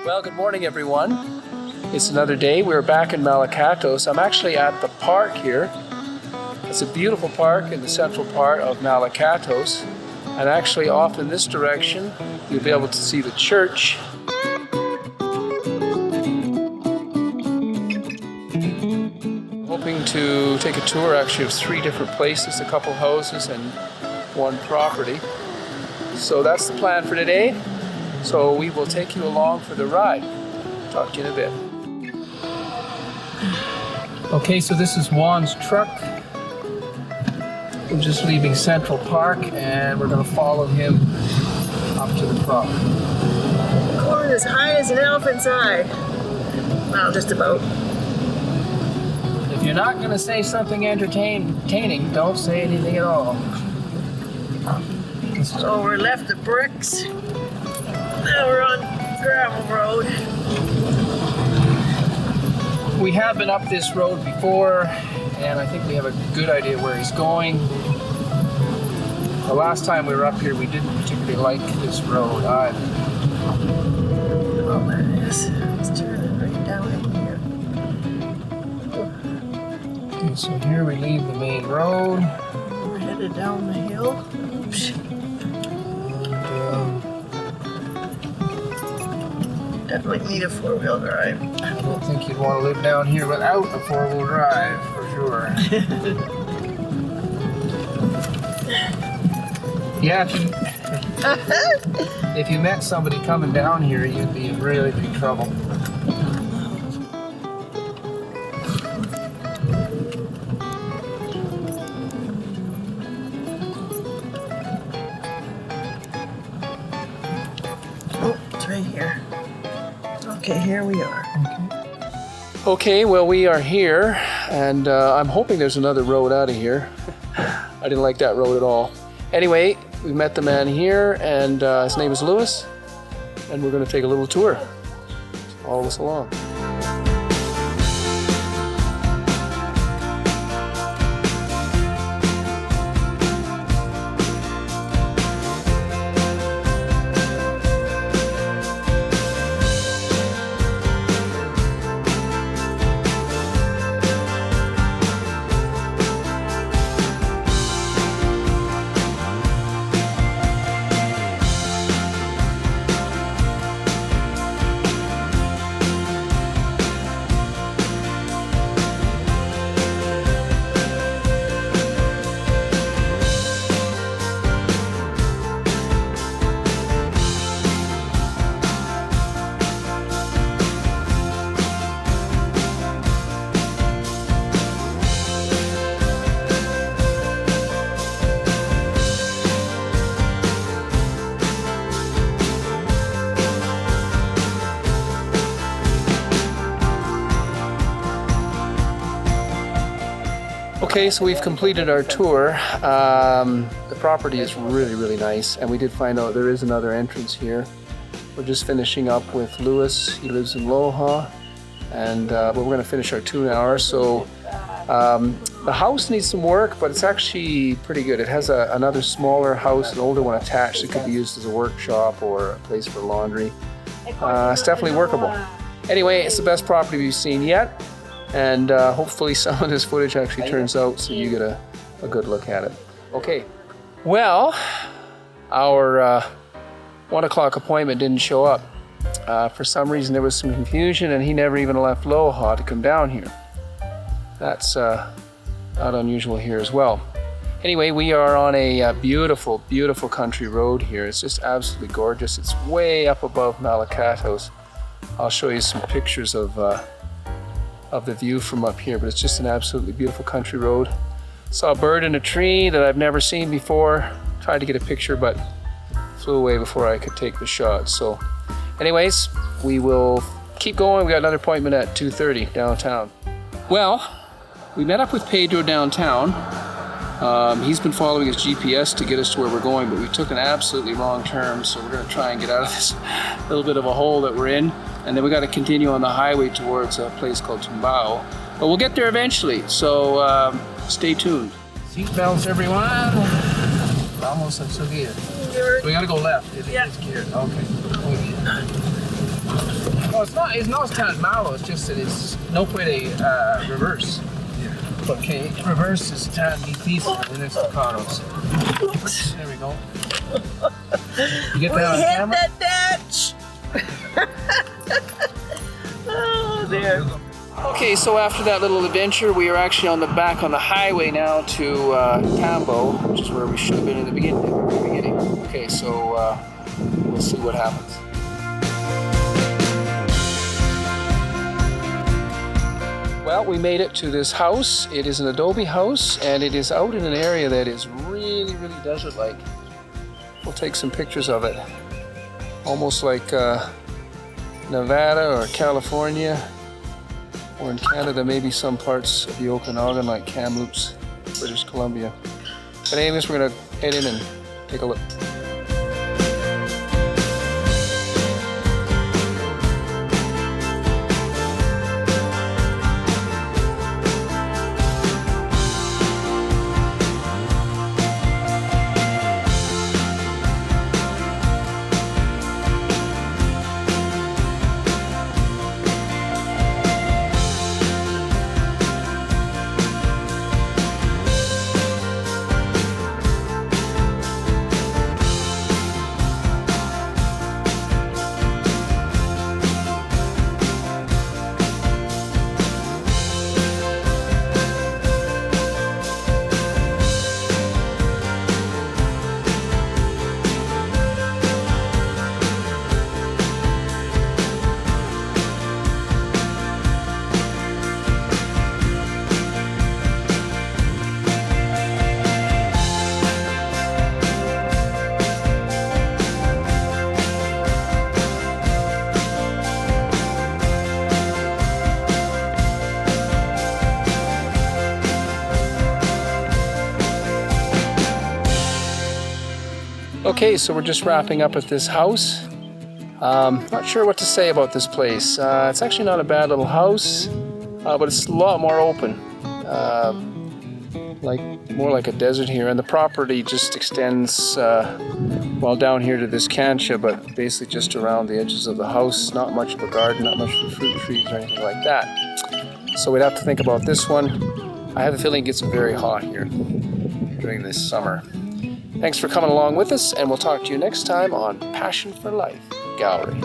Well, good morning, everyone. It's another day. We're back in Malacatos. I'm actually at the park here. It's a beautiful park in the central part of Malacatos. And actually off in this direction, you'll be able to see the church. I'm hoping to take a tour actually of 3 different places, a couple houses and 1 property. So that's the plan for today. So we will take you along for the ride. Talk to you in a bit. Okay, so this is Juan's truck. We're just leaving Central Park and we're going to follow him up to the property. Corn as high as an elephant's eye. Well, just about. If you're not going to say something entertaining, don't say anything at all. So we're left the bricks. Now we're on gravel road. We have been up this road before, and I think we have a good idea where he's going. The last time we were up here, we didn't particularly like this road either. Oh, there it is. Let's turn it right down in here. Okay, so here we leave the main road. We're headed down the hill. Oops. Definitely need a 4-wheel drive. I don't think you'd want to live down here without a 4-wheel drive, for sure. Yeah, if you met somebody coming down here, you'd be in really big trouble. Oh, it's right here. Okay, here we are. Okay, well, we are here, and I'm hoping there's another road out of here. I didn't like that road at all. Anyway, we met the man here, and his name is Louis, and we're going to take a little tour. Follow us along. Okay, so we've completed our tour. The property is really, really nice, and we did find out there is another entrance here. We're just finishing up with Louis. He lives in Loja, and but we're going to finish our 2 hours. So the house needs some work, but it's actually pretty good. It has another smaller house, an older one attached that could be used as a workshop or a place for laundry. It's definitely workable. Anyway, it's the best property we've seen yet. And hopefully some of this footage actually turns out so you get a good look at it. Okay, well, our 1 o'clock appointment didn't show up. For some reason there was some confusion and he never even left Loja to come down here. That's not unusual here as well. Anyway, we are on a beautiful, beautiful country road here. It's just absolutely gorgeous. It's way up above Malacatos. I'll show you some pictures of the view from up here, but it's just an absolutely beautiful country road. Saw a bird in a tree that I've never seen before. Tried to get a picture, but flew away before I could take the shot. So anyways, we will keep going. We got another appointment at 2:30 downtown. Well, we met up with Pedro downtown. He's been following his GPS to get us to where we're going, but we took an absolutely wrong turn, so we're going to try and get out of this little bit of a hole that we're in. And then we got to continue on the highway towards a place called Tumbao. But we'll get there eventually, so stay tuned. Seatbelts, everyone. Vamos a subir. So we got to go left. Yeah. It's geared. Okay. No, it's not tan malo. It's just that it's no puede reverse. Okay, reverse is tan difícil in estacados. There we go. You get that on camera? Hit that ditch! Oh, there. Okay, so after that little adventure, we are actually on the highway now to Tambo, which is where we should have been in the beginning. Okay, so we'll see what happens. Well, we made it to this house. It is an adobe house, and it is out in an area that is really, really desert-like. We'll take some pictures of it. Almost like Nevada or California, or in Canada, maybe some parts of the Okanagan, like Kamloops, British Columbia. But anyways, we're gonna head in and take a look. Okay, so we're just wrapping up at this house. Not sure what to say about this place. It's actually not a bad little house, but it's a lot more open. More like a desert here, and the property just extends down here to this cancha, but basically just around the edges of the house. Not much of a garden, not much of fruit trees or anything like that. So we'd have to think about this one. I have a feeling it gets very hot here during this summer. Thanks for coming along with us, and we'll talk to you next time on Passion for Life Gallery.